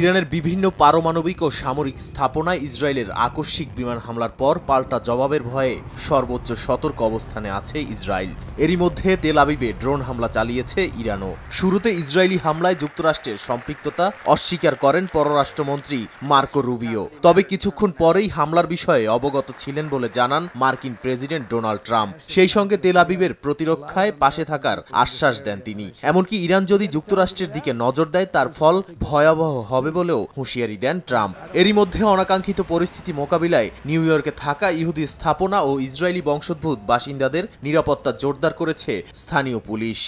ইরানের বিভিন্ন পারমাণবিক ও সামরিক স্থাপনায় ইসরায়েলের আকস্মিক বিমান হামলার পর পাল্টা জবাবের ভয়ে সর্বোচ্চ সতর্ক অবস্থানে আছে ইসরায়েল। এরই মধ্যে তেল আবিবে ড্রোন হামলা চালিয়েছে ইরানও। শুরুতে ইসরায়েলি হামলায় যুক্তরাষ্ট্রের সম্পৃক্ততা অস্বীকার করেন পররাষ্ট্রমন্ত্রী মার্কো রুবিও। তবে কিছুক্ষণ পরেই হামলার বিষয়ে অবগত ছিলেন বলে জানান মার্কিন প্রেসিডেন্ট ডোনাল্ড ট্রাম্প। সেই সঙ্গে তেল আবিবের প্রতিরক্ষায় পাশে থাকার আশ্বাস দেন তিনি। এমনকি ইরান যদি যুক্তরাষ্ট্রের দিকে নজর দেয় তার ফল ভয়াবহ হবে বলেও হুঁশিয়ারি দেন ট্রাম্প। এরই মধ্যে অনাকাঙ্ক্ষিত পরিস্থিতি মোকাবিলায় নিউ ইয়র্কে থাকা ইহুদি স্থাপনা ও ইসরায়েলি বংশোদ্ভূত বাসিন্দাদের নিরাপত্তা জোরদার করেছে স্থানীয় পুলিশ।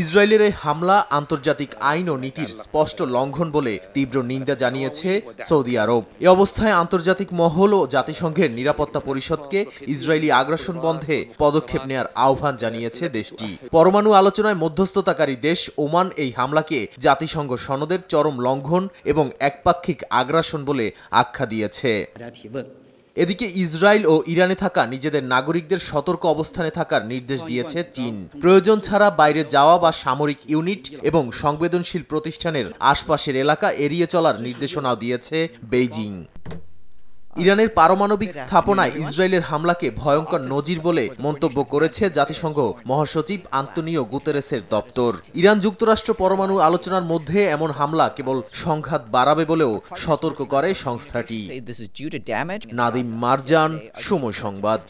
ইসরায়েলের এই হামলা আন্তর্জাতিক আইন ও নীতির স্পষ্ট লঙ্ঘন বলে তীব্র নিন্দা জানিয়েছে সৌদি আরব। এ অবস্থায় আন্তর্জাতিক মহল ও জাতিসংঘের নিরাপত্তা পরিষদকে ইসরায়েলি আগ্রাসন বন্ধে পদক্ষেপ নেয়ার আহ্বান জানিয়েছে দেশটি। পরমাণু আলোচনায় মধ্যস্থতাকারী দেশ ওমান এই হামলাকে জাতিসংঘ সনদের চরম লঙ্ঘন এবং একপাক্ষিক আগ্রাসন বলে আখ্যা দিয়েছে। এদিকে ইসরায়েল ও ইরানে থাকা নিজেদের নাগরিকদের সতর্ক অবস্থানে থাকার নির্দেশ দিয়েছে চীন। প্রয়োজন ছাড়া বাইরে যাওয়া বা সামরিক ইউনিট এবং সংবেদনশীল প্রতিষ্ঠানের আশপাশের এলাকা এড়িয়ে চলার নির্দেশনাও দিয়েছে বেইজিং। ইরানের পারমাণবিক স্থাপনায় ইসরায়েলের হামলাকে ভয়ঙ্কর নজির বলে মন্তব্য করেছে জাতিসংঘ মহাসচিব আন্তোনিও গুতেরেসের দপ্তর। ইরান যুক্তরাষ্ট্র পরমাণু আলোচনার মধ্যে এমন হামলা কেবল সংঘাত বাড়াবে বলেও সতর্ক করে সংস্থাটি। নাদিম মারজান, সময় সংবাদ।